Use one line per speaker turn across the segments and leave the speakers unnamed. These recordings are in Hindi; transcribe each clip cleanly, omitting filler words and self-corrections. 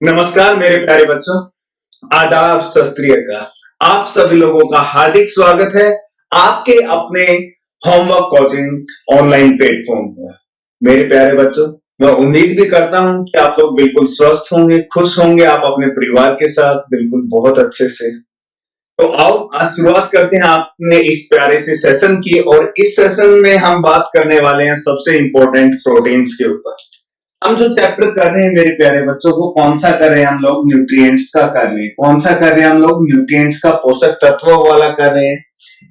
नमस्कार मेरे प्यारे बच्चों, आदाब, सत श्री अकाल। आप सभी लोगों का हार्दिक स्वागत है आपके अपने होमवर्क कोचिंग ऑनलाइन प्लेटफॉर्म पर। मेरे प्यारे बच्चों, मैं उम्मीद भी करता हूं कि आप लोग बिल्कुल स्वस्थ होंगे, खुश होंगे, आप अपने परिवार के साथ बिल्कुल बहुत अच्छे से। तो आओ आज शुरुआत करते हैं आपने इस प्यारे से सेशन की, और इस सेशन में हम बात करने वाले हैं सबसे इंपॉर्टेंट प्रोटीन्स के ऊपर। हम जो चैप्टर कर रहे हैं मेरे प्यारे बच्चों को, कौन सा कर रहे हैं हम लोग? न्यूट्रिएंट्स का कर रहे हैं। कौन सा कर रहे हैं हम लोग? न्यूट्रिएंट्स का, पोषक तत्वों वाला कर रहे हैं।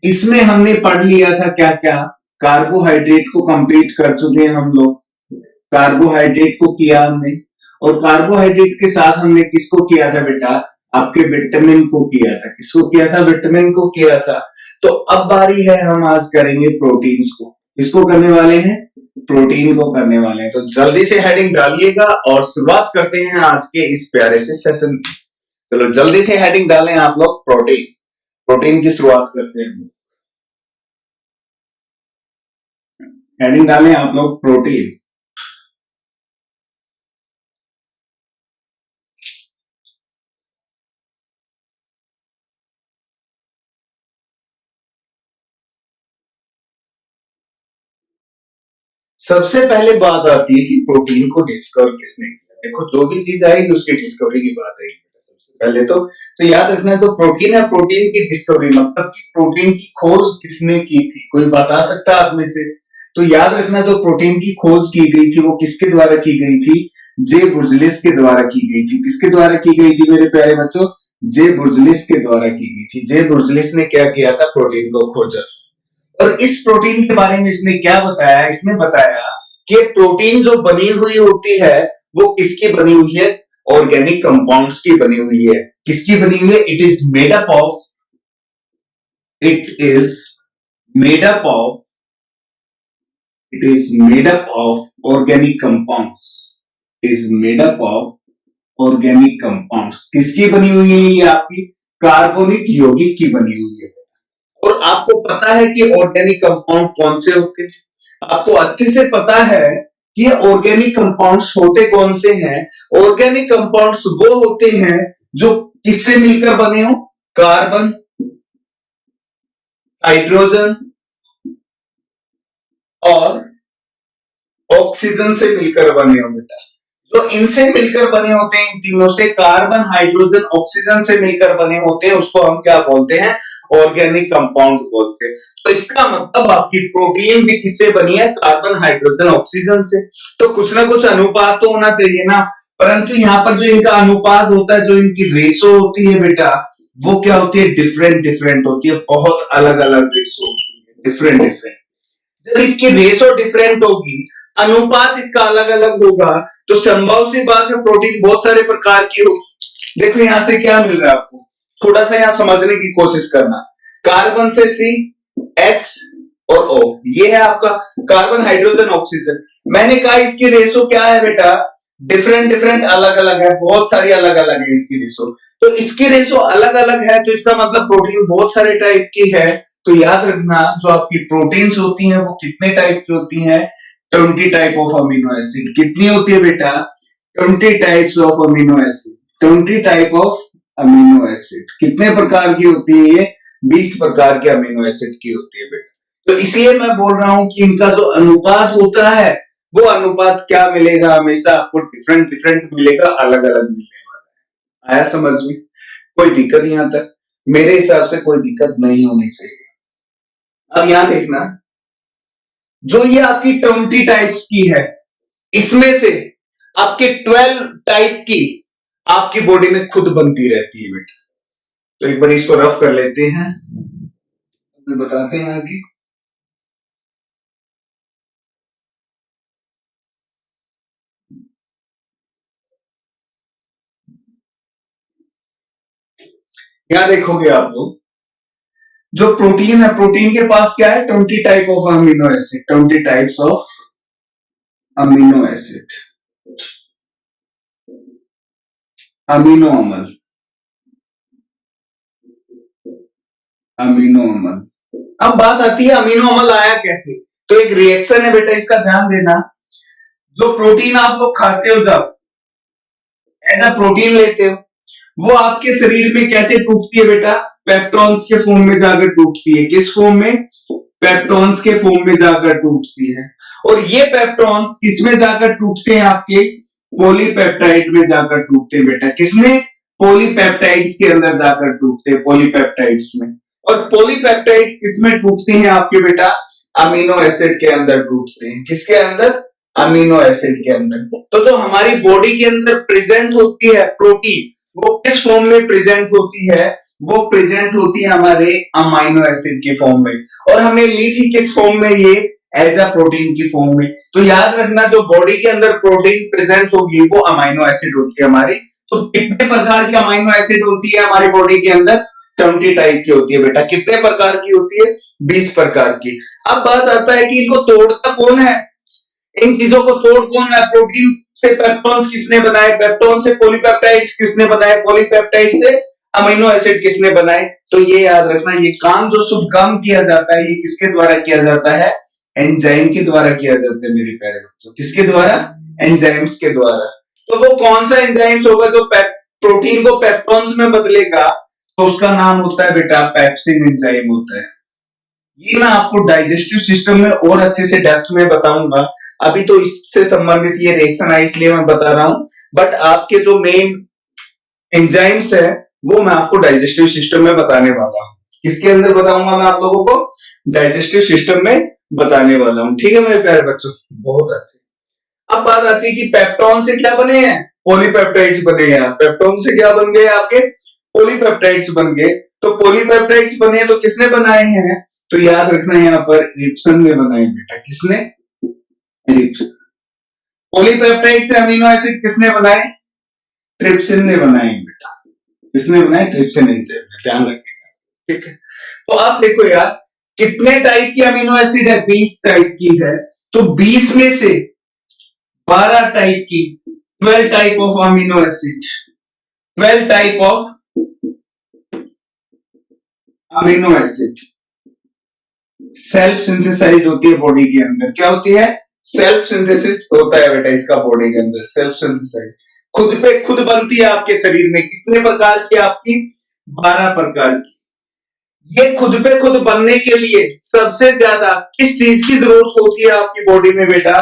इसमें हमने पढ़ लिया था क्या क्या, कार्बोहाइड्रेट को कंप्लीट कर चुके हैं हम लोग। कार्बोहाइड्रेट को किया हमने, और कार्बोहाइड्रेट के साथ हमने किसको किया था बेटा? आपके विटामिन को किया था। किसको किया था? विटामिन को किया था। तो अब बारी है, हम आज करेंगे प्रोटीन्स को। किसको करने वाले हैं? प्रोटीन को करने वाले हैं। तो जल्दी से हेडिंग डालिएगा और शुरुआत करते हैं आज के इस प्यारे से सेशन की। चलो जल्दी से हेडिंग डालें आप लोग। प्रोटीन, प्रोटीन की शुरुआत करते हैं। हेडिंग डालें आप लोग, प्रोटीन। सबसे पहले बात आती है कि प्रोटीन को डिस्कवर किसने किया। देखो, जो भी चीज आएगी उसकी डिस्कवरी की बात आएगी। सबसे पहले तो याद रखना, जो प्रोटीन है, प्रोटीन की डिस्कवरी मतलब कि प्रोटीन की खोज किसने की थी? कोई बता सकता है आप में से? तो याद रखना, जो प्रोटीन की खोज की गई थी वो किसके द्वारा की गई थी? जे बुर्जलिस के द्वारा की गई थी। किसके द्वारा की गई थी मेरे प्यारे बच्चों? जे बुर्जलिस के द्वारा की गई थी। जे बुर्जलिस ने क्या किया था? प्रोटीन को खोजा। और इस प्रोटीन के बारे में इसने क्या बताया? इसने बताया कि प्रोटीन जो बनी हुई होती है वो किसकी बनी हुई है? ऑर्गेनिक कंपाउंड्स की बनी हुई है। किसकी बनी हुई है? It is made up of, it is made up of, it is made up of organic compounds. Is made up of organic compounds. किसकी बनी हुई है? ये आपकी कार्बनिक यौगिक की बनी हुई है। और आपको पता है कि ऑर्गेनिक कंपाउंड कौन से होते हैं? आपको अच्छे से पता है कि ऑर्गेनिक कंपाउंड्स होते कौन से हैं? ऑर्गेनिक कंपाउंड्स वो होते हैं जो किससे मिलकर बने हो? कार्बन, हाइड्रोजन और ऑक्सीजन से मिलकर बने हो बेटा। जो इनसे मिलकर बने होते हैं, इन तीनों से, कार्बन, हाइड्रोजन, ऑक्सीजन से मिलकर बने होते हैं, उसको हम क्या बोलते हैं? ऑर्गेनिक कंपाउंड बोलते हैं। तो इसका मतलब आपकी प्रोटीन भी किससे बनी है? कार्बन, हाइड्रोजन, ऑक्सीजन से। तो कुछ ना कुछ अनुपात तो होना चाहिए ना। परंतु यहाँ पर जो इनका अनुपात होता है, जो इनकी रेशो होती है बेटा, वो क्या होती है? डिफरेंट डिफरेंट होती है। बहुत अलग अलग रेशो होती है, डिफरेंट डिफरेंट। जब इसकी रेशो डिफरेंट होगी, अनुपात इसका अलग अलग होगा, तो संभव सी बात है प्रोटीन बहुत सारे प्रकार की होगी। देखो यहां से क्या मिल रहा है आपको, थोड़ा सा यहां समझने की कोशिश करना। कार्बन से सी, एच और ओ, ये है आपका कार्बन, हाइड्रोजन, ऑक्सीजन। मैंने कहा इसकी रेशो क्या है बेटा? डिफरेंट डिफरेंट, अलग अलग है, बहुत सारी अलग अलग है इसकी रेशो। तो इसकी रेशो अलग अलग है, तो इसका मतलब प्रोटीन बहुत सारे टाइप की है। तो याद रखना, जो आपकी प्रोटीन्स होती हैं वो कितने टाइप की होती हैं? 20 टाइप ऑफ अमीनो एसिड। कितनी होती है बेटा? 20 types of amino acid. 20 type of amino acid. कितने प्रकार की होती है ये? 20 प्रकार के अमीनो एसिड की होती है बेटा। तो इसलिए मैं बोल रहा हूं कि इनका जो अनुपात होता है, वो अनुपात क्या मिलेगा? हमेशा आपको डिफरेंट डिफरेंट मिलेगा, अलग अलग मिलने वाला है। आया समझ में? कोई दिक्कत यहां तक? मेरे हिसाब से कोई दिक्कत नहीं होनी चाहिए। अब यहां देखना, जो ये आपकी 20 टाइप्स की है, इसमें से आपके 12 टाइप की आपकी बॉडी में खुद बनती रहती है बेटा। तो एक बार इसको रफ कर लेते हैं, बताते हैं आगे। क्या देखोगे आप लोग, जो प्रोटीन है, प्रोटीन के पास क्या है? 20 type of amino acid. 20 types of amino acid, amino अम्ल, अमीनो अम्ल। अब बात आती है अमीनो अम्ल आया कैसे? तो एक रिएक्शन है बेटा, इसका ध्यान देना। जो प्रोटीन आप लोग खाते हो, जब एज अ प्रोटीन लेते हो, वो आपके शरीर में कैसे टूटती है बेटा? पेप्टॉन्स के फॉर्म में जाकर टूटती है। किस फॉर्म में? पेप्टॉन्स के फॉर्म में जाकर टूटती है। और ये पेप्टॉन्स किसमें जाकर टूटते हैं? आपके पॉलीपेप्टाइड में जाकर टूटते हैं बेटा। किसमें? पॉलीपेप्टाइड्स के अंदर जाकर टूटते हैं, पॉलीपेप्टाइड्स में। और पॉलीपेप्टाइड्स किसमें टूटते हैं आपके बेटा? अमीनो एसिड के अंदर टूटते हैं। किसके अंदर? अमीनो एसिड के अंदर। तो जो हमारी बॉडी के अंदर प्रेजेंट होती है प्रोटीन, वो किस फॉर्म में प्रेजेंट होती है? वो प्रेजेंट होती है हमारे अमीनो एसिड के फॉर्म में। और हमें ली थी किस फॉर्म में? ये एज अ प्रोटीन की फॉर्म में। तो याद रखना, जो बॉडी के अंदर प्रोटीन प्रेजेंट होगी वो अमीनो एसिड होती है हमारी। तो कितने प्रकार की अमीनो एसिड होती है हमारी बॉडी के अंदर? 20 टाइप की होती है बेटा। कितने प्रकार की होती है? 20 प्रकार की। अब बात आता है कि इनको तोड़ता कौन है? इन चीजों को तोड़ कौन है? प्रोटीन से पेप्टॉन्स किसने बनाए? पेप्टॉन से पॉलीपेप्टाइड्स किसने बनाए? पॉलीपेप्टाइड से अमीनो एसिड किसने बनाए? तो ये याद रखना, ये काम जो शुभ काम किया जाता है, ये किसके द्वारा किया जाता है? एंजाइम के द्वारा किया जाता है मेरे प्यारे बच्चों। किसके द्वारा? एंजाइम्स के द्वारा। तो वो कौन सा एंजाइम्स होगा जो प्रोटीन को पेप्टॉन्स में बदलेगा? तो उसका नाम होता है बेटा पेप्सिन एंजाइम होता है। ये मैं आपको डाइजेस्टिव सिस्टम में और अच्छे से डेप्थ में बताऊंगा। अभी तो इससे संबंधित ये रिएक्शन है इसलिए मैं बता रहा हूं, बट आपके जो मेन एंजाइम्स है वो मैं आपको डाइजेस्टिव सिस्टम में बताने वाला हूं। किसके अंदर बताऊंगा मैं आप लोगों को? डाइजेस्टिव सिस्टम में बताने वाला हूं। ठीक है मेरे प्यारे बच्चों, बहुत अच्छे। अब बात आती है कि पेप्टॉन से क्या बने हैं? पॉलीपेप्टाइड्स बने हैं। पेप्टॉन से क्या बन गए? आपके पॉलीपेप्टाइड्स बन गए। तो पॉलीपेप्टाइड्स बने तो किसने बनाए हैं? तो याद रखना, यहाँ पर रिप्सन ने बनाए बेटा। किसने? रिप्सन। पॉलीपेप्टाइड से अमीनो एसिड किसने बनाए? ट्रिप्सिन ने बनाए बेटा। किसने बनाए? ट्रिप्सिन एंजाइम ने। ध्यान रखिएगा, ठीक है। तो आप देखो यार, कितने टाइप की अमीनो एसिड है? 20 टाइप की है। तो 20 में से 12 टाइप की, 12 type of amino acid, 12 type of amino acid self synthesize होती है बॉडी के अंदर। क्या होती है? सेल्फ सिंथेसिस होता है बेटा इसका बॉडी के अंदर। सेल्फ सिंथेसाइज खुद पे खुद बनती है आपके शरीर में। कितने प्रकार की? आपकी 12 प्रकार की। ये खुद पे खुद बनने के लिए सबसे ज्यादा किस चीज की जरूरत होती है आपकी बॉडी में बेटा?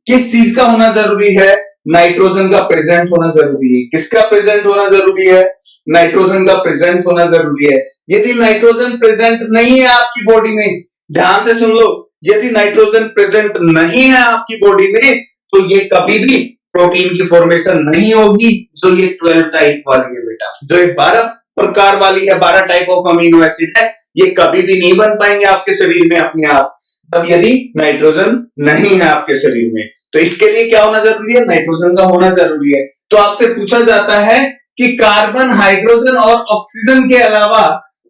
किस चीज का होना जरूरी है? नाइट्रोजन का प्रेजेंट होना जरूरी है। किसका प्रेजेंट होना जरूरी है? नाइट्रोजन का प्रेजेंट होना जरूरी है। यदि नाइट्रोजन प्रेजेंट नहीं है आपकी बॉडी में, ध्यान से सुन लो, यदि नाइट्रोजन प्रेजेंट नहीं है आपकी बॉडी में तो ये कभी भी प्रोटीन की फॉर्मेशन नहीं होगी। जो ये 12 टाइप वाली है बेटा, जो ये 12 प्रकार वाली है, 12 टाइप ऑफ अमीनो एसिड है, ये कभी भी नहीं बन पाएंगे आपके शरीर में अपने आप, तब यदि नाइट्रोजन नहीं है आपके शरीर में। तो इसके लिए क्या होना जरूरी है? नाइट्रोजन का होना जरूरी है। तो आपसे पूछा जाता है कि कार्बन, हाइड्रोजन और ऑक्सीजन के अलावा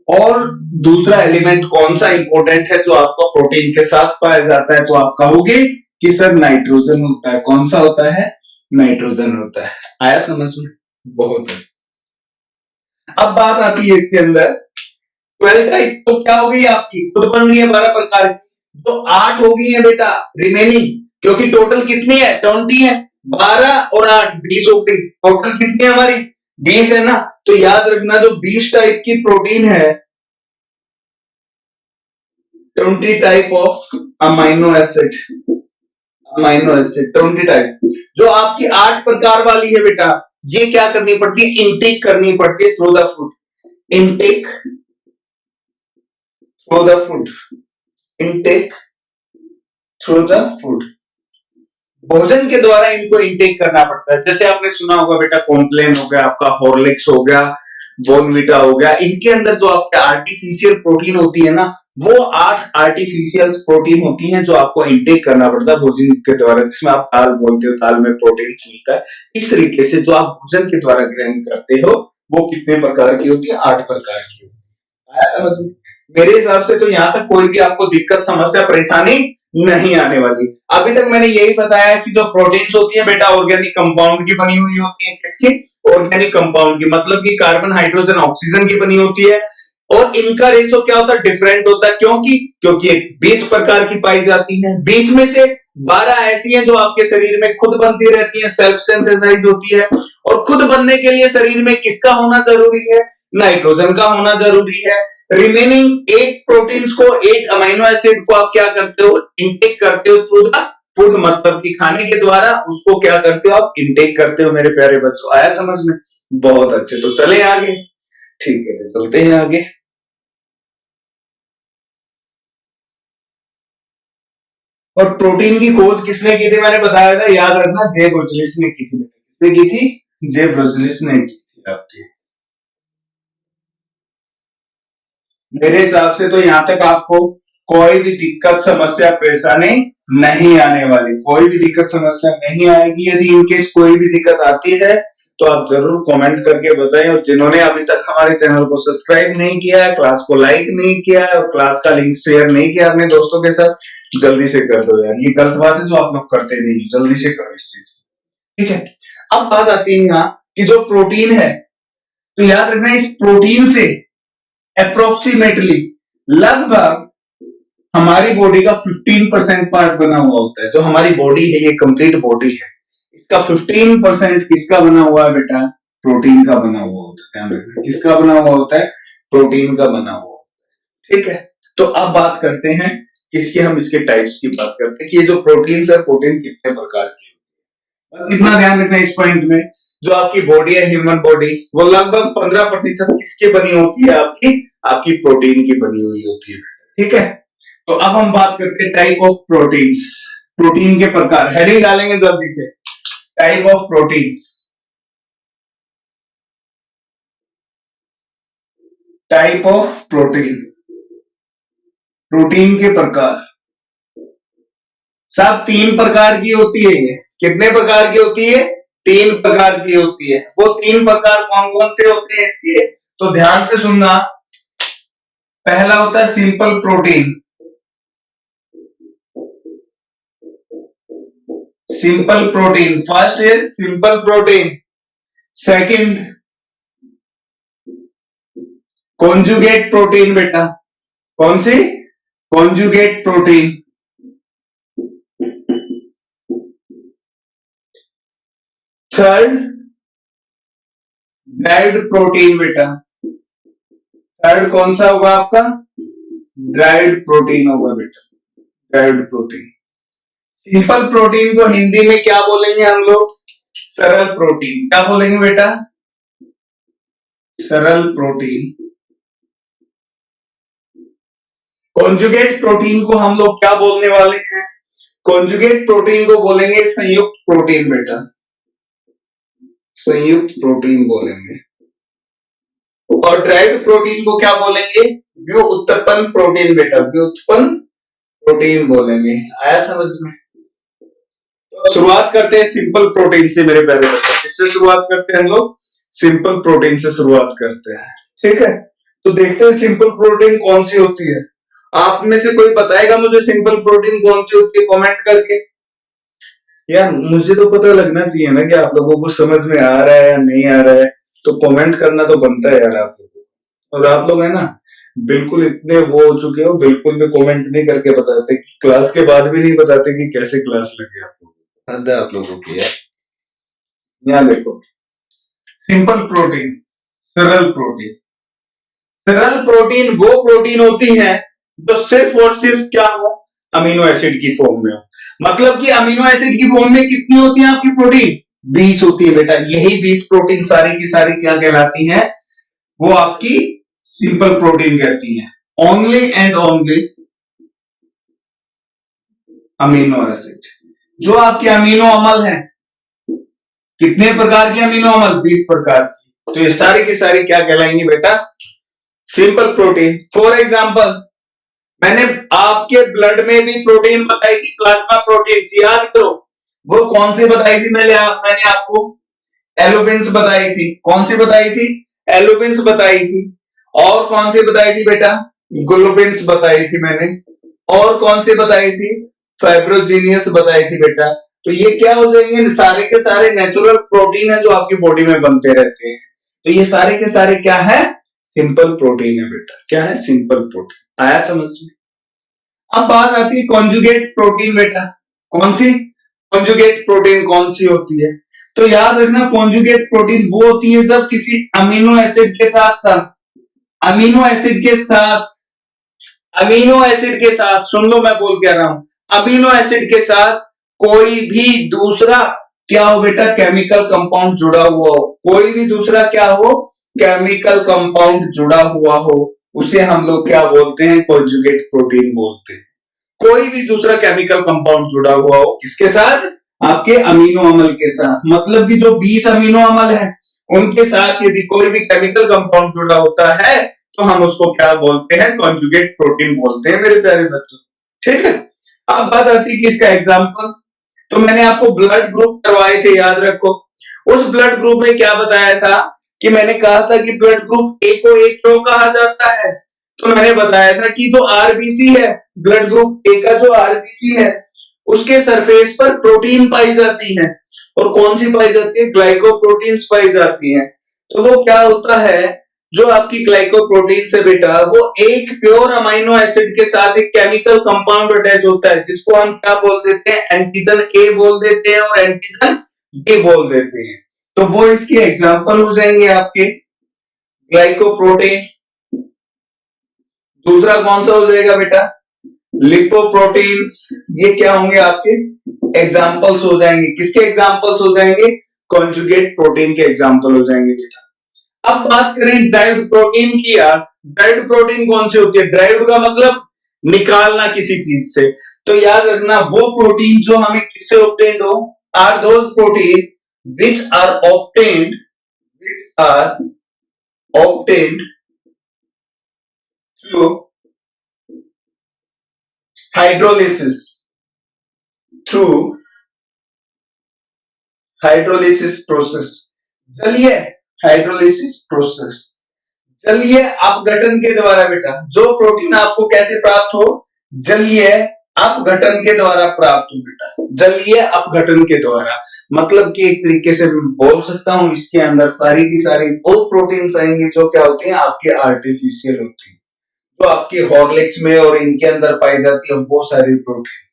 और दूसरा एलिमेंट कौन सा इंपॉर्टेंट है जो आपका प्रोटीन के साथ पाया जाता है? तो आप कहोगे कि सर नाइट्रोजन होता है। कौन सा होता है? नाइट्रोजन होता है। आया समझ में? बहुत है। अब बात आती है इसके अंदर 12 टाइप, तो क्या हो गई आपकी? खुद बन गई है 12 प्रकार की। तो 8 हो गई है बेटा रिमेनिंग, क्योंकि टोटल कितनी है? 20 है। 12 और 8 20 हो गई। टोटल कितनी है हमारी? 20 है ना। तो याद रखना, जो 20 टाइप की प्रोटीन है, 20 type of amino acid, amino acid 20 type, जो आपकी 8 प्रकार वाली है बेटा, ये क्या करनी पड़ती है? इनटेक करनी पड़ती है through the food. Intake through the food, intake through the food, भोजन के द्वारा इनको इनटेक करना पड़ता है। जैसे आपने सुना होगा बेटा, कॉम्प्लेन हो गया, आपका हॉर्लिक्स हो गया, बोर्नविटा हो गया, इनके अंदर जो आपका आर्टिफिशियल प्रोटीन होती है ना, वो 8 आर्टिफिशियल प्रोटीन होती हैं जो आपको इनटेक करना पड़ता है भोजन के द्वारा, जिसमें आप दाल बोलते हो, दाल में प्रोटीन मिलता है। इस तरीके से जो आप भोजन के द्वारा ग्रहण करते हो वो कितने प्रकार की होती है? 8 प्रकार की होती है। आया समझ में? मेरे हिसाब से तो यहाँ तक कोई भी आपको दिक्कत, समस्या, परेशानी नहीं आने वाली। अभी तक मैंने यही बताया कि जो प्रोटीन्स होती है बेटा, ऑर्गेनिक कंपाउंड की बनी हुई होती है। किसकी? ऑर्गेनिक कंपाउंड की, मतलब कि कार्बन, हाइड्रोजन, ऑक्सीजन की बनी होती है। और इनका रेशो क्या होता है? डिफरेंट होता है। क्योंकि 20 प्रकार की पाई जाती है। 20 में से 12 ऐसी हैं जो आपके शरीर में खुद बनती रहती हैं, सेल्फ सिंथेसाइज होती है, और खुद बनने के लिए शरीर में किसका होना जरूरी है? नाइट्रोजन का होना जरूरी है। रिमेनिंग 8 प्रोटीन्स को, 8 अमीनो एसिड को आप क्या करते हो? इनटेक करते हो थ्रू द फूड, मतलब कि खाने के द्वारा उसको क्या करते हो? आप इनटेक करते हो मेरे प्यारे बच्चों। आया समझ में? बहुत अच्छे, तो चले आगे। ठीक है, तो चलते हैं आगे। और प्रोटीन की खोज किसने की थी? मैंने बताया था, याद रखना, जे ब्रुसलिस ने की थी। किसने की थी? जे ब्रुसलिस ने की थी आपकी। मेरे हिसाब से तो यहां तक आपको कोई भी दिक्कत, समस्या, परेशानी नहीं आने वाली। कोई भी दिक्कत समस्या नहीं आएगी। यदि इनकेस कोई भी दिक्कत आती है तो आप जरूर कमेंट करके बताएं। और जिन्होंने अभी तक हमारे चैनल को सब्सक्राइब नहीं किया है, क्लास को लाइक नहीं किया है और क्लास का लिंक शेयर नहीं किया अपने दोस्तों के साथ, जल्दी से कर दो यार। ये गलत बात है जो आप लोग करते नहीं, जल्दी से करो इस चीज। ठीक है, अब बात आती है यहाँ कि जो प्रोटीन है, तो याद रखना इस प्रोटीन से अप्रोक्सीमेटली लगभग हमारी बॉडी का 15% पार्ट बना हुआ होता है। जो हमारी बॉडी है, ये कंप्लीट बॉडी है, इसका 15% किसका बना हुआ है बेटा? प्रोटीन का बना हुआ होता है। ध्यान रखना, किसका बना हुआ होता है? प्रोटीन का बना हुआ होता है। ठीक है, तो अब बात करते हैं किसकी, हम इसके टाइप्स की बात करते हैं कि ये जो प्रोटीन है, प्रोटीन कितने प्रकार की होती है। बस इतना ध्यान रखना इस पॉइंट में। जो आपकी बॉडी है, ह्यूमन बॉडी, वो लगभग 15% किसकी बनी होती है? आपकी प्रोटीन की बनी हुई होती है। ठीक है, तो अब हम बात करते हैं टाइप ऑफ प्रोटीन्स, प्रोटीन के प्रकार। हेडिंग डालेंगे जल्दी से, type of proteins. Type of protein, protein के प्रकार। साहब 3 प्रकार की होती है ये। कितने प्रकार की होती है? 3 प्रकार की होती है। वो 3 प्रकार कौन कौन से होते हैं इसके? तो ध्यान से सुनना। पहला होता है simple protein. Simple protein, first is simple protein. Second conjugate protein बेटा। कौन सी? Conjugate protein. Third derived protein बेटा। थर्ड कौन सा होगा आपका? ड्राइव्ड प्रोटीन होगा बेटा, ड्राइव्ड प्रोटीन। सिंपल प्रोटीन को हिंदी में क्या बोलेंगे हम लोग? सरल प्रोटीन। क्या बोलेंगे बेटा? सरल प्रोटीन। कॉन्जुगेट प्रोटीन को हम लोग क्या बोलने वाले हैं? कॉन्जुगेट प्रोटीन को बोलेंगे संयुक्त प्रोटीन बेटा, संयुक्त प्रोटीन बोलेंगे। और ड्राइव्ड प्रोटीन को क्या बोलेंगे? व्युत्पन्न प्रोटीन बेटा, व्युत्पन्न प्रोटीन बोलेंगे। आया समझ में? तो शुरुआत करते हैं सिंपल प्रोटीन से मेरे प्यारे बच्चों। किससे शुरुआत करते हैं हम लोग? सिंपल प्रोटीन से शुरुआत करते हैं। ठीक है, तो देखते हैं सिंपल प्रोटीन कौन सी होती है। आप में से कोई बताएगा मुझे सिंपल प्रोटीन कौन सी होती है? कमेंट करके। यार मुझे तो पता लगना चाहिए ना कि आप लोगों को समझ में आ रहा है या नहीं आ रहा है, तो कमेंट करना तो बनता है यार आप लोगों को। और आप लोग है ना, बिल्कुल इतने वो हो चुके हो, बिल्कुल भी कमेंट नहीं करके बताते, क्लास के बाद भी नहीं बताते कि कैसे क्लास लगी आप लोगों को। हद है आप लोगों की यार। यहाँ देखो, सिंपल प्रोटीन, सरल प्रोटीन। सरल प्रोटीन वो प्रोटीन होती है जो सिर्फ और सिर्फ क्या हो? अमीनो एसिड की फॉर्म में हो। मतलब कि अमीनो एसिड की फॉर्म में कितनी होती है आपकी प्रोटीन? 20 होती है बेटा। यही 20 प्रोटीन सारी की सारी क्या कहलाती हैं? वो आपकी सिंपल प्रोटीन कहती हैं। Only and only amino acid. जो आपके अमीनो अमल है, कितने प्रकार की अमीनो अमल? 20 प्रकार की। तो ये सारी की सारी क्या कहलाएंगी बेटा? Simple protein. फॉर एग्जाम्पल, मैंने आपके ब्लड में भी प्रोटीन बताई थी, प्लाज्मा प्रोटीन, याद करो। वो कौन सी बताई थी? मैंने आपको एलोबिन्स बताई थी। कौन सी बताई थी? एलोबिन्स बताई थी। और कौन सी बताई थी बेटा? ग्लोबिन्स बताई थी मैंने। और कौन सी बताई थी? फाइब्रोजीनियस बताई थी बेटा। तो ये क्या हो जाएंगे? सारे के सारे नेचुरल प्रोटीन है जो आपकी बॉडी में बनते रहते हैं। तो ये सारे के सारे क्या है? सिंपल प्रोटीन है बेटा। क्या है? Simple protein. आया समझ में? अब बात आती है कॉन्जुगेट प्रोटीन बेटा। कौन सी? कॉन्जुगेट प्रोटीन कौन सी होती है? तो याद रखना कॉन्जुगेट प्रोटीन वो होती है जब किसी अमीनो एसिड के साथ साथ अमीनो एसिड के साथ अमीनो एसिड के साथ सुन लो मैं बोल कह रहा हूं अमीनो एसिड के साथ कोई भी दूसरा क्या हो बेटा केमिकल कंपाउंड जुड़ा हुआ हो कोई भी दूसरा क्या हो केमिकल कंपाउंड जुड़ा हुआ हो उसे हम लोग क्या बोलते हैं कॉन्जुगेट प्रोटीन बोलते हैं कोई भी दूसरा केमिकल कंपाउंड जुड़ा हुआ हो किसके साथ आपके अमीनो अम्ल के साथ मतलब कि जो 20 अमीनो अम्ल है उनके साथ यदि कोई भी केमिकल कंपाउंड जुड़ा होता है तो हम उसको क्या बोलते हैं कॉन्जुगेट प्रोटीन बोलते हैं मेरे प्यारे बच्चों ठीक है अब बात आती है कि इसका एग्जाम्पल तो मैंने आपको ब्लड ग्रुप करवाए थे याद रखो उस ब्लड ग्रुप में क्या बताया था कि मैंने कहा था कि ब्लड ग्रुप ए को ए क्यों कहा जाता है तो मैंने बताया था कि जो आरबीसी है ब्लड ग्रुप ए का जो आरबीसी है उसके सरफेस पर प्रोटीन पाई जाती है और कौन सी पाई जाती है ग्लाइकोप्रोटीन्स पाई जाती हैं तो वो क्या होता है जो आपकी ग्लाइकोप्रोटीन से बेटा वो एक प्योर अमाइनो एसिड के साथ एक केमिकल कंपाउंड अटैच होता है जिसको हम क्या बोल देते हैं एंटीजन ए बोल देते हैं और एंटीजन बी बोल देते हैं तो वो इसके एग्जांपल हो जाएंगे आपके ग्लाइकोप्रोटीन दूसरा कौन सा हो जाएगा बेटा लिपोप्रोटीन्स ये क्या होंगे आपके एग्जांपल्स हो जाएंगे किसके एग्जांपल्स हो जाएंगे कॉन्जुगेट प्रोटीन के एग्जांपल हो जाएंगे बेटा अब बात करें ड्राइव्ड प्रोटीन की यार ड्राइव्ड प्रोटीन कौन सी होती है ड्राइव्ड का मतलब निकालना किसी चीज से तो याद रखना वो प्रोटीन जो हमें किससे ऑब्टेन्ड हो are those protein which are obtained through hydrolysis through hydrolysis process जलीय हाइड्रोलिसिस प्रोसेस जलीय अपघटन के द्वारा बेटा जो प्रोटीन आपको कैसे प्राप्त हो जलीय अपघटन के द्वारा प्राप्त हो बेटा जलीय अपघटन के द्वारा मतलब कि एक तरीके से बोल सकता हूं इसके अंदर सारी की सारी वो प्रोटीन्स आएंगे जो क्या होते हैं आपके आर्टिफिशियल होती है जो आपके हॉर्लिक्स में और इनके अंदर पाई जाती है वो सारी प्रोटीन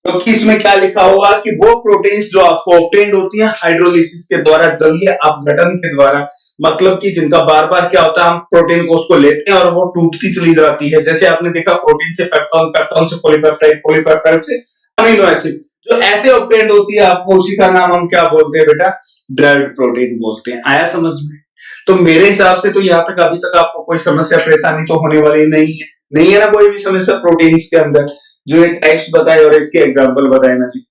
क्योंकि तो इसमें क्या लिखा होगा कि वो प्रोटीन्स जो आपको ऑब्टेन्ड होती हैं हाइड्रोलिसिस के द्वारा जलीय अपघटन के द्वारा मतलब कि जिनका बार बार क्या होता है हम प्रोटीन को उसको लेते हैं और वो टूटती चली जाती है जैसे आपने देखा प्रोटीन से पेप्टोन पेप्टोन से पॉलीपेप्टाइड पॉलीपेप्टाइड से अमीनो एसिड जो ऐसे ऑब्टेन्ड होती है आपको उसी का नाम हम क्या बोलते हैं बेटा ड्राइव्ड प्रोटीन बोलते हैं आया समझ में तो मेरे हिसाब से तो यहाँ तक अभी तक आपको कोई समस्या परेशानी तो होने वाली नहीं है ना कोई भी समस्या प्रोटीन्स के अंदर जो एक टाइप्स बताए और इसके एग्जाम्पल बताए मैंने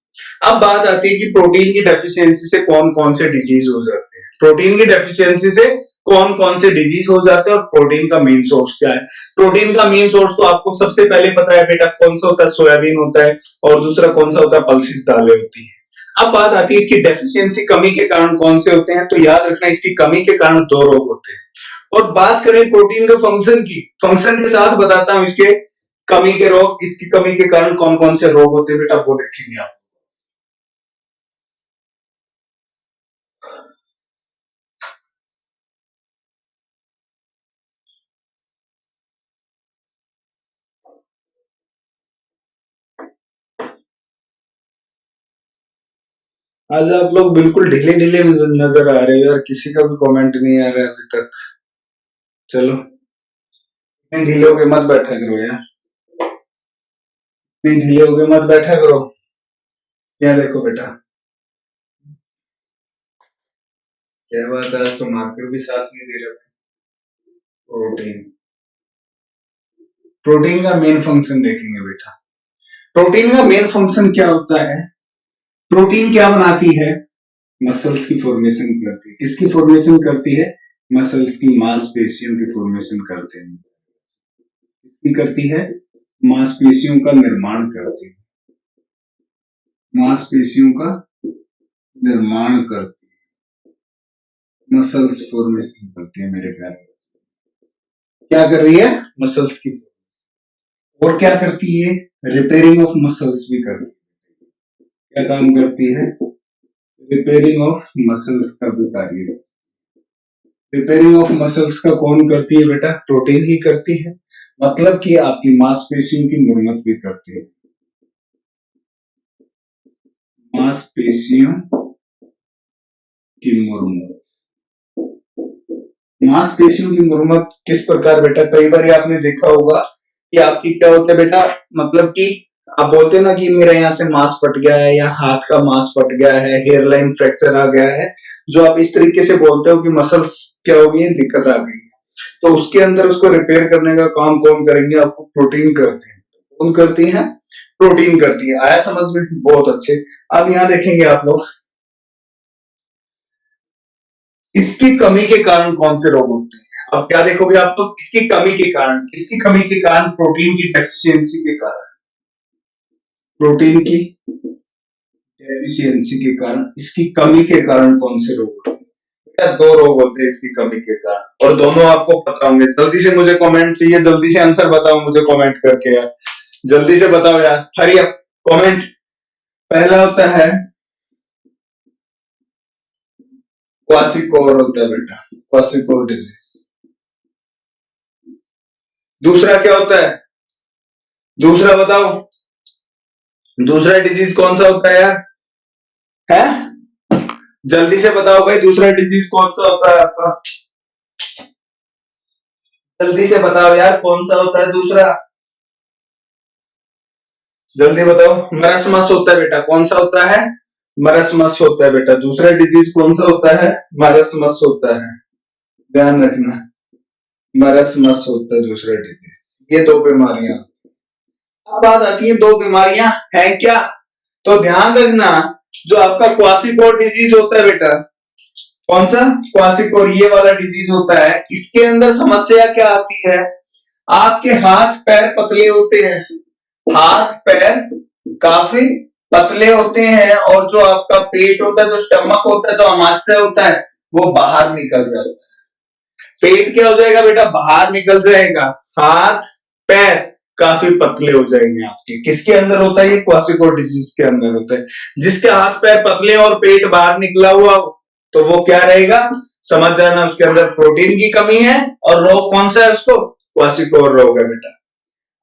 अब बात आती है कि प्रोटीन की डेफिशिएंसी से कौन कौन से डिजीज हो जाते हैं प्रोटीन की डेफिशिएंसी से कौन कौन से डिजीज हो जाते हैं और प्रोटीन का मेन सोर्स क्या है प्रोटीन का मेन सोर्स तो आपको सबसे पहले पता है बेटा कौन सा होता है सोयाबीन होता है और दूसरा कौन सा होता है पल्सिस दालें होती है अब बात आती है इसकी डेफिशिएंसी कमी के कारण कौन से होते हैं तो याद रखना इसकी कमी के कारण दो रोग होते हैं और बात करें प्रोटीन के फंक्शन के साथ बताता हूं इसके कमी के रोग इसकी कमी के कारण कौन कौन से रोग होते हैं बेटा वो देखेंगे आप आज आप लोग बिल्कुल ढीले ढीले नजर आ रहे हो यार किसी का भी कमेंट नहीं आ रहा है अभी तक चलो ढीले होके मत बैठा करो यार ढीले होके मत बैठा करो क्या देखो बेटा क्या बात है आज तो मार्कर भी साथ नहीं दे रहे प्रोटीन प्रोटीन का मेन फंक्शन देखेंगे बेटा प्रोटीन का मेन फंक्शन क्या होता है प्रोटीन क्या बनाती है मसल्स की फॉर्मेशन करती है किसकी फॉर्मेशन करती है मसल्स की मांसपेशियों की फॉर्मेशन करते हैं किसकी करती है मांसपेशियों का निर्माण करती है मांसपेशियों का निर्माण करती है मसल्स फॉर्मेशन करती है मेरे ख्याल में क्या कर रही है मसल्स की और क्या करती है रिपेयरिंग ऑफ मसल्स भी करती है क्या काम करती है रिपेयरिंग ऑफ मसल्स का भी कार्य रिपेयरिंग ऑफ मसल्स का कौन करती है बेटा प्रोटीन ही करती है मतलब कि आपकी मांसपेशियों की मरम्मत भी करती है मांसपेशियों की मुरम्मत। मांसपेशियों की मुरम्मत किस प्रकार बेटा, कई बार आपने देखा होगा कि आपकी क्या होता है बेटा, मतलब कि आप बोलते हो ना कि मेरे यहाँ से मांस फट गया है या हाथ का मांस फट गया है, हेयर लाइन फ्रैक्चर आ गया है, जो आप इस तरीके से बोलते हो कि मसल्स क्या हो गई है, दिक्कत आ गई है, तो उसके अंदर उसको रिपेयर करने का काम कौन करेंगे, आपको प्रोटीन करते हैं। कौन करती है? प्रोटीन करती है। आया समझ में? बहुत अच्छे। अब यहाँ देखेंगे आप लोग, इसकी कमी के कारण कौन से रोग होते हैं। अब क्या देखोगे आप, तो इसकी कमी के कारण, किसकी कमी के कारण, प्रोटीन की डेफिशिएंसी के कारण, प्रोटीन की डेफिशिएंसी के कारण, इसकी कमी के कारण कौन से रोग होते हैं। दो रोग होते हैं इसकी कमी के कारण, और दोनों आपको पता होंगे। जल्दी से मुझे कमेंट चाहिए, जल्दी से आंसर बताओ मुझे कमेंट करके यार, जल्दी से बताओ यार, हरी अप कमेंट। पहला होता है क्वासिकोर होता है बेटा, क्वासिकोर डिजीज। दूसरा क्या होता है, दूसरा बताओ, दूसरा डिजीज कौन सा होता है यार, है? जल्दी से बताओ भाई, दूसरा डिजीज कौन सा होता है आपका, जल्दी से बताओ यार, कौन सा होता है दूसरा, जल्दी बताओ। मरसमस होता है बेटा, कौन सा होता है, मरसमस होता है बेटा। दूसरा डिजीज कौन सा होता है, मरसमस होता है, ध्यान रखना, मरसमस होता है दूसरा डिजीज। ये दो बीमारियां, अब बात आती है दो बीमारियां हैं क्या, तो ध्यान रखना, जो आपका क्वासिकोर डिजीज होता है बेटा, कौन सा, क्वासिकोर, ये वाला डिजीज होता है, इसके अंदर समस्या क्या आती है, आपके हाथ पैर पतले होते हैं, हाथ पैर काफी पतले होते हैं, और जो आपका पेट होता है, जो स्टमक होता है, जो आमाशय होता है, वो बाहर निकल जाता है। पेट क्या हो जाएगा बेटा, बाहर निकल जाएगा, हाथ पैर काफी पतले हो जाएंगे आपके। किसके अंदर होता है ये, क्वासिकोर डिजीज के अंदर होता है। जिसके हाथ पैर पतले और पेट बाहर निकला हुआ हो, तो वो क्या रहेगा, समझ जाना, उसके अंदर प्रोटीन की कमी है, और रोग कौन सा है उसको, क्वासिकोर रोग है बेटा।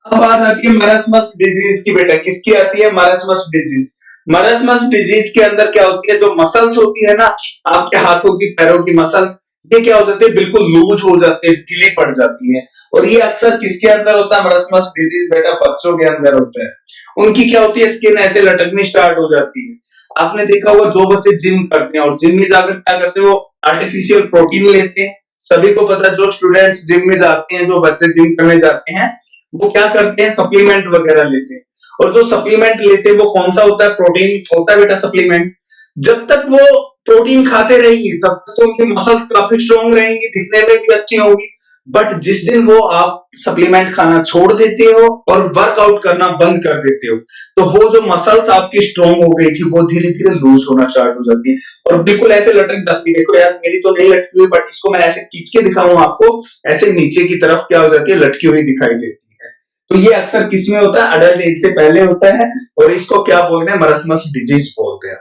अब बात आती है मरसमस डिजीज की बेटा, किसकी आती है, मरसमस डिजीज। मरसमस डिजीज के अंदर क्या होती है, जो मसल्स होती है ना आपके हाथों की पैरों की मसल्स, ये क्या हो जाते हैं, बिल्कुल लूज हो जाते हैं, ढीली पड़ जाती है। और ये अक्सर किसके अंदर होता है, मरसमस डिजीज बेटा, बच्चों के अंदर होता है। उनकी क्या होती है, स्किन ऐसे लटकनी स्टार्ट हो जाती है। आपने देखा होगा, दो बच्चे जिम करते हैं, और जिम में जाकर क्या करते हैं, वो आर्टिफिशियल प्रोटीन लेते हैं। सभी को पता है, जो स्टूडेंट्स जिम में जाते हैं, जो बच्चे जिम करने जाते हैं, वो क्या करते हैं, सप्लीमेंट वगैरह लेते हैं। और जो सप्लीमेंट लेते हैं वो कौन सा होता है, प्रोटीन होता है बेटा सप्लीमेंट। जब तक वो प्रोटीन खाते रहेंगे तब तक तो उनकी मसल्स काफी स्ट्रॉन्ग रहेंगी, दिखने में भी अच्छी होंगी। बट जिस दिन वो आप सप्लीमेंट खाना छोड़ देते हो और वर्कआउट करना बंद कर देते हो, तो वो जो मसल्स आपकी स्ट्रॉन्ग हो गई थी, वो धीरे धीरे लूज होना स्टार्ट हो जाती है, और बिल्कुल ऐसे लटक जाती है। देखो यार, मेरी तो नहीं लटकी हुई, बट इसको मैं ऐसे खींच के दिखाऊं आपको, ऐसे नीचे की तरफ क्या हो जाती है, लटकी हुई दिखाई देती है। तो ये अक्सर किसमें होता है, अडल्ट एज से पहले होता है, और इसको क्या बोलते हैं, मरसमस डिजीज बोलते हैं।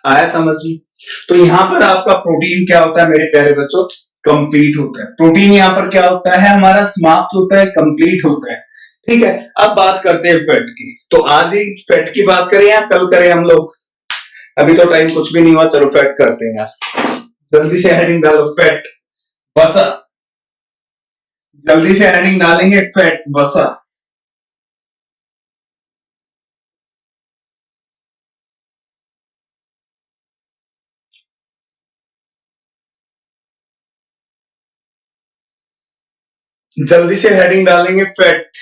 आया समझ में? तो यहाँ पर आपका प्रोटीन क्या होता है मेरे प्यारे बच्चों, कंप्लीट होता है। प्रोटीन यहाँ पर क्या होता है, हमारा समाप्त होता है, कंप्लीट होता है। ठीक है, अब बात करते हैं फैट की। तो आज ही फैट की बात करें या कल करें हम लोग, अभी तो टाइम कुछ भी नहीं हुआ, चलो फैट करते हैं यार। जल्दी से हेडिंग डालो, फैट, वसा। जल्दी से हेडिंग डालेंगे, फैट, वसा। जल्दी से हेडिंग डालेंगे, fat,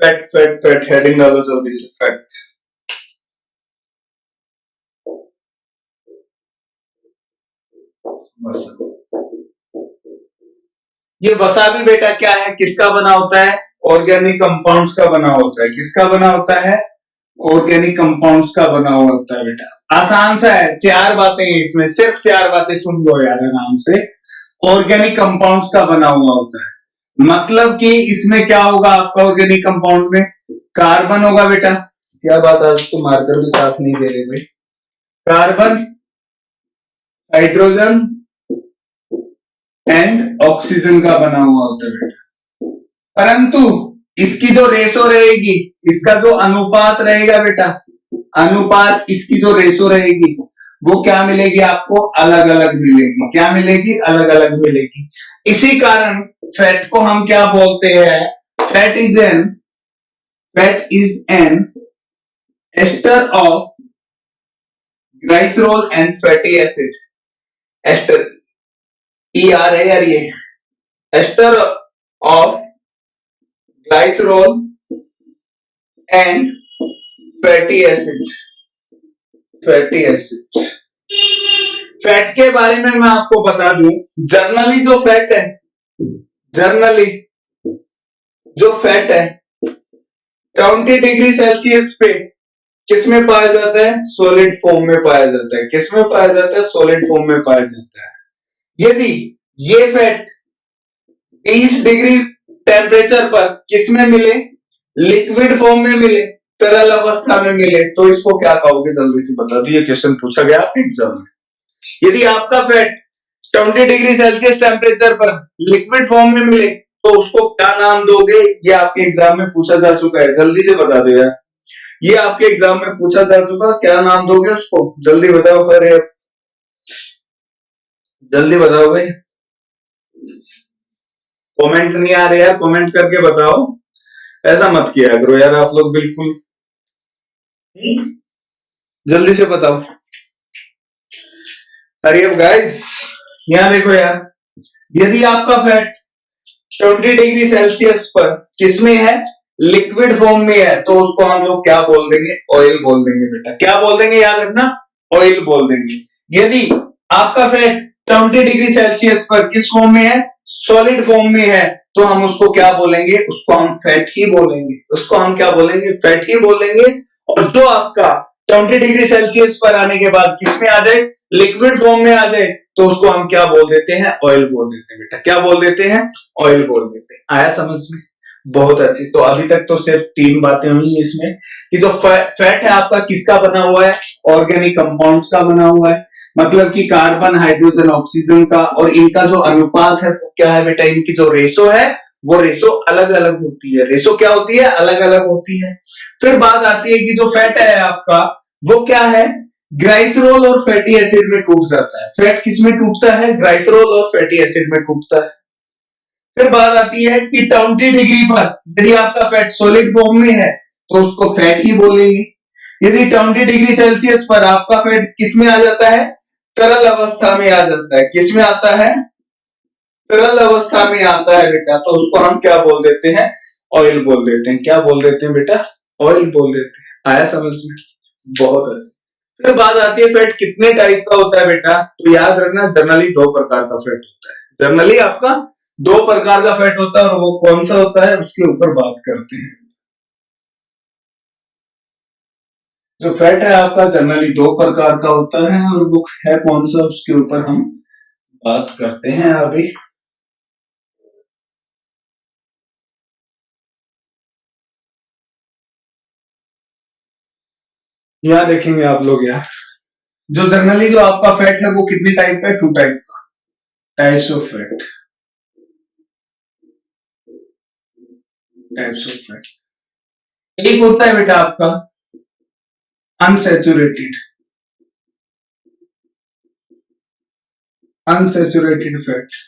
fat fat fat, heading डालो जल्दी से, फैट। वसा, ये वसा भी बेटा क्या है, किसका बना होता है, ऑर्गेनिक कंपाउंड्स का बना होता है। किसका बना होता है, ऑर्गेनिक कंपाउंड्स का बना हुआ होता है बेटा। आसान सा है, चार बातें हैं इसमें, सिर्फ चार बातें सुन लो यार आराम से। ऑर्गेनिक कंपाउंड्स का बना हुआ होता है, मतलब कि इसमें क्या होगा आपका, ऑर्गेनिक कंपाउंड में कार्बन होगा बेटा। क्या बात, आज तो मार्कर भी साथ नहीं दे रहे भाई। कार्बन, हाइड्रोजन एंड ऑक्सीजन का बना हुआ होता है बेटा। परंतु इसकी जो रेशो रहेगी, इसका जो अनुपात रहेगा बेटा, अनुपात, इसकी जो रेशो रहेगी, वो क्या मिलेगी आपको, अलग अलग मिलेगी। क्या मिलेगी, अलग अलग मिलेगी। इसी कारण फैट को हम क्या बोलते हैं, fat is an ester of glycerol and fatty acid. Ester, E आ रहा है यार, ये ester of glycerol and fatty acid. Fatty acid, fat के बारे में मैं आपको बता दूं, जर्नली जो फैट है, जर्नली जो फैट है 20 डिग्री सेल्सियस पे किसमें पाया जाता है, सॉलिड फॉर्म में पाया जाता है। किसमें पाया जाता है, सॉलिड फॉर्म में पाया जाता है। यदि ये फैट 20 डिग्री टेम्परेचर पर किसमें मिले, लिक्विड फॉर्म में मिले, तरल अवस्था में मिले, तो इसको क्या कहोगे, जल्दी से बता दो। ये क्वेश्चन पूछा गया आपके एग्जाम में। यदि आपका फैट 20 डिग्री सेल्सियस टेम्परेचर पर लिक्विड फॉर्म में मिले तो उसको क्या नाम दोगे, ये आपके एग्जाम में पूछा जा चुका है। जल्दी से बता दो यार, ये आपके एग्जाम में पूछा जा चुका, क्या नाम दोगे उसको, जल्दी बताओ। अरे जल्दी बताओ भाई, कमेंट नहीं आ रहे यार, कमेंट करके बताओ। ऐसा मत किया करो यार आप लोग, बिल्कुल जल्दी से बताओ। अरे अब गाइस यहाँ देखो यार, यदि आपका फैट 20 डिग्री सेल्सियस पर किसमें है, लिक्विड फॉर्म में है, तो उसको हम लोग क्या बोल देंगे, ऑयल बोल देंगे बेटा। क्या बोल देंगे, याद रखना, ऑयल बोल देंगे। यदि आपका फैट 20 डिग्री सेल्सियस पर किस फॉर्म में है, सॉलिड फॉर्म में है, तो हम उसको क्या बोलेंगे, उसको हम फैट ही बोलेंगे। उसको हम क्या बोलेंगे, फैट ही बोलेंगे। और जो आपका 20 डिग्री सेल्सियस पर आने के बाद किसमें आ जाए, लिक्विड फॉर्म में आ जाए, तो उसको हम क्या बोल देते हैं, ऑयल बोल देते हैं बेटा। क्या बोल देते हैं, ऑयल बोल देते हैं। आया समझ में, बहुत अच्छी। तो अभी तक तो सिर्फ 3 बातें हुई इसमें, कि जो फैट है आपका किसका बना हुआ है, ऑर्गेनिक कंपाउंड्स का बना हुआ है, मतलब कि कार्बन, हाइड्रोजन, ऑक्सीजन का। और इनका जो अनुपात है वो क्या है बेटा, इनकी जो रेशो है वो रेशो अलग अलग होती है। रेशो क्या होती है, अलग अलग होती है। फिर बात आती है कि जो फैट है आपका वो क्या है, ग्लाइसरॉल और फैटी एसिड में टूट जाता है। फैट किसमें टूटता है, ग्लाइसरॉल और फैटी एसिड में टूटता है। फिर बात आती है कि 20 डिग्री पर यदि आपका फैट सॉलिड फॉर्म में है तो उसको फैट ही बोलेंगे। यदि 20 डिग्री सेल्सियस पर आपका फैट किसमें आ जाता है, तरल अवस्था में आ जाता है। किसमें आता है, तरल अवस्था में आता है बेटा, तो उसको हम क्या बोल देते हैं, ऑयल बोल देते हैं। क्या बोल देते हैं बेटा, ऑयल बोल देते हैं। आया समझ में, बहुत अच्छा। फिर बात आती है फैट कितने टाइप का होता है बेटा, तो याद रखना, जनरली 2 प्रकार का फैट होता है। जनरली आपका 2 प्रकार का फैट होता है, और वो कौन सा होता है उसके ऊपर बात करते हैं। जो फैट है आपका जनरली 2 प्रकार का होता है, और वो है कौन सा, उसके ऊपर हम बात करते हैं अभी। यहां देखेंगे आप लोग यार, जो जनरली जो आपका फैट है वो कितने टाइप का है, 2 टाइप का, types of fat, types of fat. एक होता है बेटा आपका अनसैचुरेटेड, अनसैचुरेटेड फैट,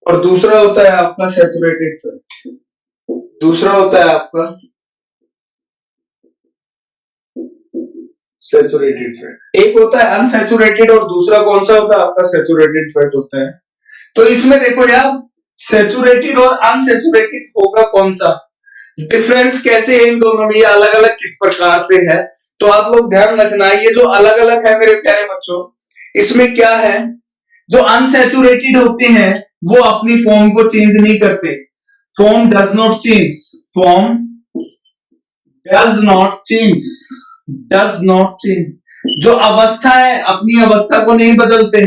और दूसरा होता है आपका सैचुरेटेड फैट। दूसरा होता है आपका सैचुरेटेड फैट। एक होता है अनसैचुरेटेड और दूसरा कौन सा होता है आपका, सैचुरेटेड फैट होता है। तो इसमें देखो यार, सैचुरेटेड और अनसैचुरेटेड होगा कौन सा, डिफरेंस कैसे है इन दोनों में, ये अलग अलग किस प्रकार से है। तो आप लोग ध्यान रखना, ये जो अलग अलग है मेरे प्यारे बच्चों, इसमें क्या है, जो अनसैचुरेटेड होते हैं वो अपनी फॉर्म को चेंज नहीं करते। Form does not change, form does not change, does not change. जो अवस्था है अपनी अवस्था को नहीं बदलते,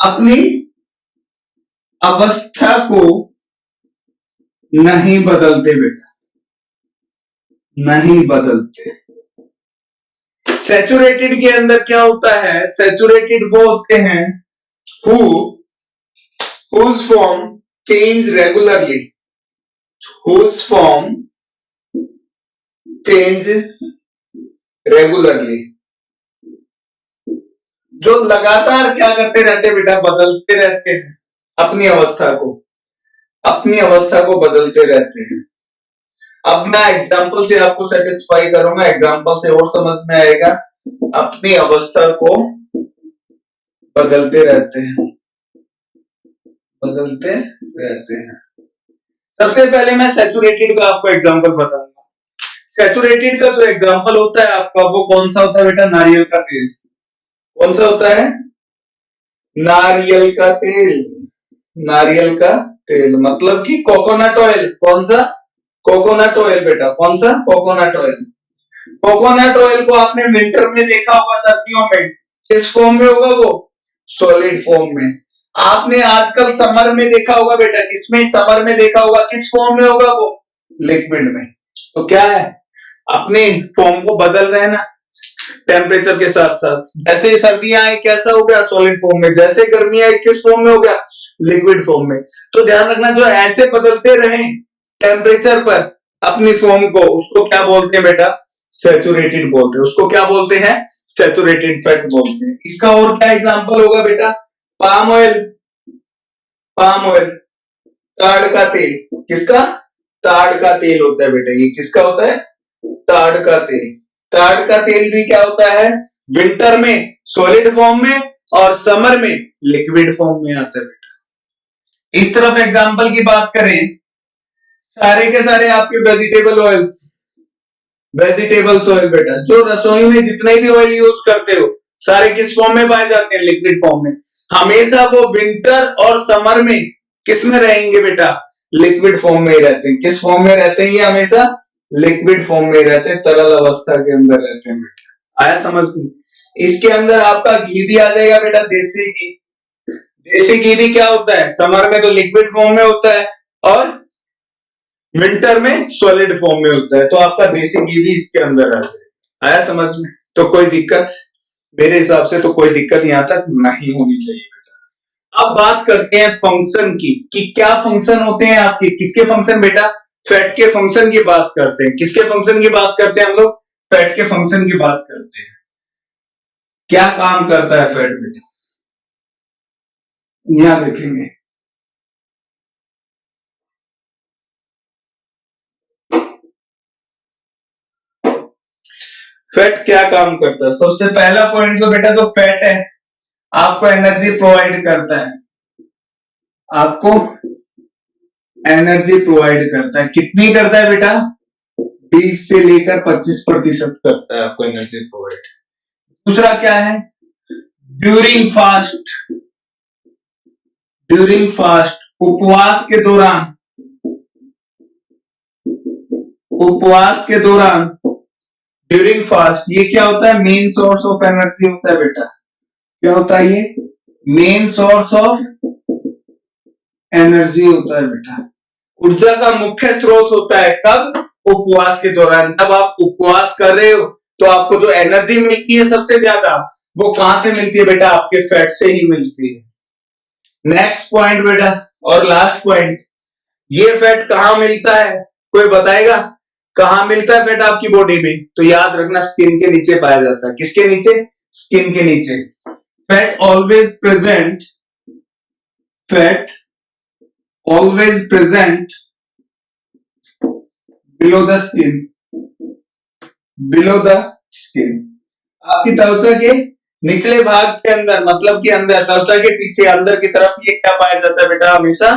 अपनी अवस्था को नहीं बदलते बेटा, नहीं बदलते। सैचुरेटेड के अंदर क्या होता है, सैचुरेटेड वो होते हैं who whose form change regularly, whose form changes regularly, जो लगातार क्या करते रहते हैं बेटा, बदलते रहते हैं अपनी अवस्था को, अपनी अवस्था को बदलते रहते हैं। अब मैं एग्जाम्पल से आपको सेटिस्फाई करूंगा, एग्जाम्पल से और समझ में आएगा। अपनी अवस्था को बदलते रहते हैं, बदलते रहते हैं। सबसे पहले मैं सैचुरेटेड का आपको एग्जांपल बताऊंगा। सैचुरेटेड का जो एग्जांपल होता है आपका, वो कौन सा होता है बेटा? नारियल का तेल। कौन सा होता है? नारियल का तेल। नारियल का तेल मतलब कि कोकोनट ऑयल। कौन सा? कोकोनट ऑयल बेटा। कौन सा? Coconut oil. कोकोनट ऑयल को आपने विंटर में देखा होगा, सर्दियों में किस फॉर्म में होगा वो? सॉलिड फॉर्म में। आपने आजकल समर में देखा होगा बेटा, किसमें? समर में देखा होगा, किस फॉर्म में होगा वो? लिक्विड में। तो क्या है, अपने फॉर्म को बदल रहे हैं ना टेम्परेचर के साथ साथ। जैसे सर्दियां आई कैसा हो गया? सॉलिड फॉर्म में। जैसे गर्मी आई किस फॉर्म में हो गया? लिक्विड फॉर्म में। तो ध्यान रखना, जो ऐसे बदलते रहे टेम्परेचर पर अपनी फॉर्म को, उसको क्या बोलते हैं बेटा? सैचुरेटेड बोलते हैं। उसको क्या बोलते हैं? सैचुरेटेड फैट बोलते हैं। इसका और क्या एग्जांपल होगा बेटा? Palm oil. पाम ऑयल, ताड़ का तेल। किसका? ताड़ का तेल होता है बेटा। ये किसका होता है? ताड़ का तेल। ताड़ का तेल भी क्या होता है? विंटर में सॉलिड फॉर्म में और समर में लिक्विड फॉर्म में आता है बेटा। इस तरफ एग्जांपल की बात करें, सारे के सारे आपके वेजिटेबल ऑयल्स, वेजिटेबल्स ऑयल बेटा, जो रसोई में जितने भी ऑयल यूज करते हो सारे किस फॉर्म में पाए जाते हैं? लिक्विड फॉर्म में। हमेशा वो विंटर और समर में किस में रहेंगे बेटा? लिक्विड फॉर्म में ही रहते हैं। किस फॉर्म में रहते हैं? ये हमेशा लिक्विड फॉर्म में रहते हैं, तरल अवस्था के अंदर रहते हैं बेटा। आया समझ? इसके अंदर आपका घी भी आ जाएगा बेटा, देसी घी। देसी घी भी क्या होता है? समर में तो लिक्विड फॉर्म में होता है और विंटर में सॉलिड फॉर्म में होता है। तो आपका देसी घी भी इसके अंदर आ जाएगा। आया समझ में? तो कोई दिक्कत, मेरे हिसाब से तो कोई दिक्कत यहां तक नहीं होनी चाहिए बेटा। अब बात करते हैं फंक्शन की, कि क्या फंक्शन होते हैं आपके। किसके फंक्शन बेटा? फैट के फंक्शन की बात करते हैं। किसके फंक्शन की बात करते हैं हम लोग? फैट के फंक्शन की बात करते हैं। क्या काम करता है फैट बेटा? यहां देखेंगे। फैट क्या काम करता है? सबसे पहला पॉइंट तो बेटा, जो फैट है आपको एनर्जी प्रोवाइड करता है। आपको एनर्जी प्रोवाइड करता है। कितनी करता है बेटा? 20 से लेकर 25% करता है आपको एनर्जी प्रोवाइड। दूसरा क्या है? ड्यूरिंग फास्ट, ड्यूरिंग फास्ट, उपवास के दौरान, उपवास के दौरान, ड्यूरिंग फास्ट, ये क्या होता है? मेन सोर्स ऑफ एनर्जी होता है बेटा। क्या होता है ये? मेन सोर्स ऑफ एनर्जी होता है बेटा। ऊर्जा का मुख्य स्रोत होता है। कब? उपवास के दौरान। जब आप उपवास कर रहे हो तो आपको जो एनर्जी मिलती है सबसे ज्यादा, वो कहां से मिलती है बेटा? आपके फैट से ही मिलती है। नेक्स्ट पॉइंट बेटा, और लास्ट पॉइंट, ये फैट कहां मिलता है? कोई बताएगा कहां मिलता है फैट आपकी बॉडी में? तो याद रखना, स्किन के नीचे पाया जाता है। किसके नीचे? स्किन के नीचे। Fat always present, fat always present below the skin, below the skin. आपकी त्वचा के निचले भाग के अंदर, मतलब कि अंदर, त्वचा के पीछे अंदर की तरफ, ये क्या पाया जाता है बेटा? हमेशा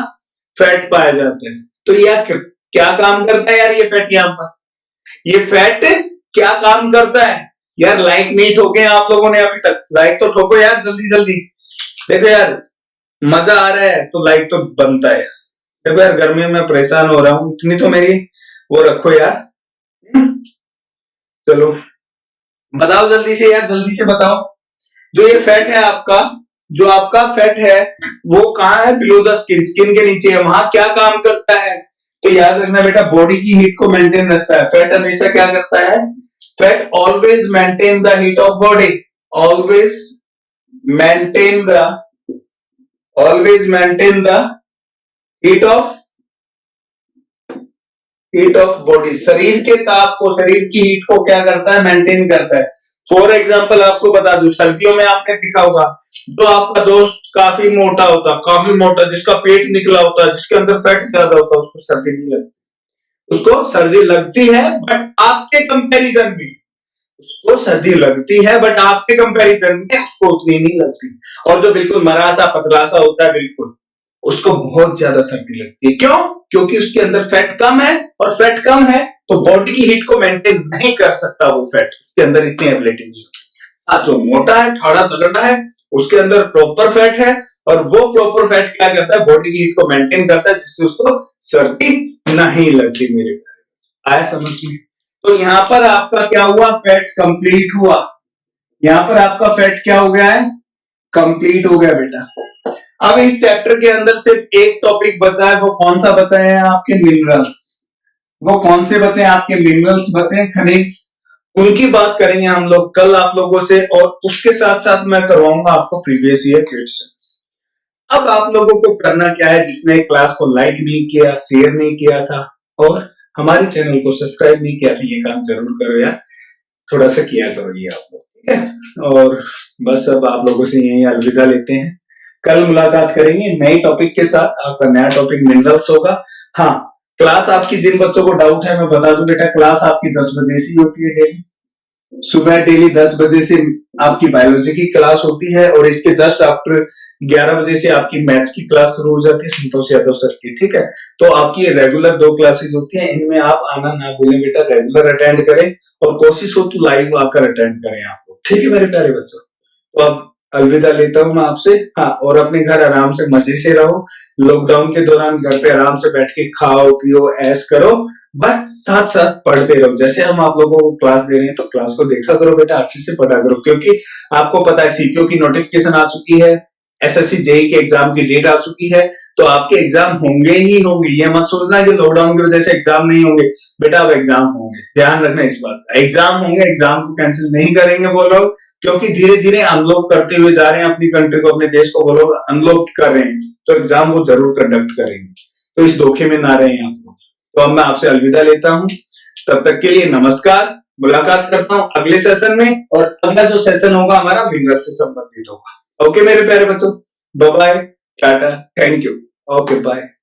फैट पाया जाता है। तो यह क्या काम करता है यार ये फैट? यहाँ पर ये फैट क्या काम करता है यार? लाइक नहीं ठोके आप लोगों ने अभी तक? लाइक तो ठोको यार, जल्दी जल्दी। देखो यार, मजा आ रहा है तो लाइक तो बनता है। देखो यार, गर्मी में परेशान हो रहा हूं, इतनी तो मेरी वो रखो यार। चलो बताओ जल्दी से यार, जल्दी से बताओ। जो ये फैट है आपका, जो आपका फैट है वो कहाँ है? बिलो द स्किन, स्किन के नीचे है। वहां क्या काम करता है? तो याद रखना बेटा, बॉडी की हीट को मेंटेन रखता है। फैट हमेशा क्या करता है? Fat always maintain the heat of body, always maintain the, always maintain the heat of, heat of body. शरीर के ताप को, शरीर की हीट को क्या करता है? मेंटेन करता है। फॉर एग्जाम्पल आपको बता दूं, सर्दियों में आपने देखा होगा जो आपका दोस्त काफी मोटा होता, काफी मोटा, जिसका पेट निकला होता, जिसके अंदर फैट ज्यादा होता, उसको सर्दी नहीं लगती। उसको सर्दी लगती है बट आपके कंपैरिजन में, उसको सर्दी लगती है बट आपके कंपैरिजन में उसको उतनी नहीं लगती। और जो बिल्कुल मरा सा पतला सा होता है बिल्कुल, उसको बहुत ज्यादा सर्दी लगती है। क्यों? क्योंकि उसके अंदर फैट कम है, और फैट कम है तो बॉडी की हीट को मेंटेन नहीं कर सकता वो फैट, उसके अंदर इतनी एबिलिटी नहीं होती। हाँ, जो मोटा है, ठाड़ा तगड़ा है, उसके अंदर प्रॉपर फैट है, और वो प्रॉपर फैट क्या करता है, बॉडी की हीट को मेंटेन करता है, जिससे उसको सर्दी नहीं लगती। मेरे आया समझ में? तो यहां पर आपका क्या हुआ, फैट कंप्लीट हुआ। यहां पर आपका फैट क्या हो गया है, कंप्लीट हो गया बेटा। अब इस चैप्टर के अंदर सिर्फ एक टॉपिक बचा है, वो कौन सा बचा है, आपके मिनरल्स। वो कौन से बचे हैं, आपके मिनरल्स बचे हैं, खनिज। उनकी बात करेंगे हम लोग कल आप लोगों से, और उसके साथ साथ मैं करवाऊंगा आपको प्रीवियस ईयर क्वेश्चंस। अब आप लोगों को करना क्या है, जिसने क्लास को लाइक नहीं किया, शेयर नहीं किया था, और हमारे चैनल को सब्सक्राइब नहीं किया, ये काम जरूर करो यार, थोड़ा सा किया करो ये आप लोग, ठीक है। और बस अब आप लोगों से यही अलविदा लेते हैं, कल मुलाकात करेंगे नए टॉपिक के साथ। आपका नया टॉपिक मिनरल्स होगा। हाँ, क्लास आपकी, जिन बच्चों को डाउट है मैं बता दूं बेटा, क्लास आपकी 10 बजे से होती है डेली, सुबह डेली 10 बजे से आपकी बायोलॉजी की क्लास होती है, और इसके जस्ट आफ्टर 11 बजे से आपकी मैथ्स की क्लास शुरू हो जाती है संतोष यादव सर की, ठीक है। तो आपकी रेगुलर 2 क्लासेस होती हैं, इनमें आप आना ना भूलें बेटा, रेगुलर अटेंड करें, और कोशिश हो तो लाइव आकर अटेंड करें आप लोग, ठीक है मेरे प्यारे बच्चों। तो अब अलविदा लेता हूं मैं आपसे। हाँ, और अपने घर आराम से मजे से रहो, लॉकडाउन के दौरान घर पे आराम से बैठ के खाओ पियो ऐश करो, बट साथ साथ पढ़ते रहो। जैसे हम आप लोगों को क्लास दे रहे हैं तो क्लास को देखा करो बेटा, अच्छे से पढ़ा करो, क्योंकि आपको पता है सीपीओ की नोटिफिकेशन आ चुकी है, एसएससी जेई के एग्जाम की डेट आ चुकी है, तो आपके एग्जाम होंगे ही होंगे। ये मत सोचना कि लॉकडाउन की वजह से एग्जाम नहीं होंगे, बेटा अब एग्जाम होंगे, ध्यान रखना इस बात का, एग्जाम होंगे, एग्जाम को कैंसिल नहीं करेंगे वो लोग, क्योंकि धीरे धीरे अनलॉक करते हुए जा रहे हैं अपनी कंट्री को, अपने देश को वो लोग अनलॉक कर रहे हैं, तो एग्जाम वो जरूर कंडक्ट करेंगे, तो इस धोखे में ना रहे आप लोग। तो अब मैं आपसे अलविदा लेता हूं, तब तक के लिए नमस्कार, मुलाकात करता हूं अगले सेशन में, और अगला जो सेशन होगा हमारा मिनरल से संबंधित होगा। ओके मेरे प्यारे बच्चों, bye bye, tata, thank you, okay bye.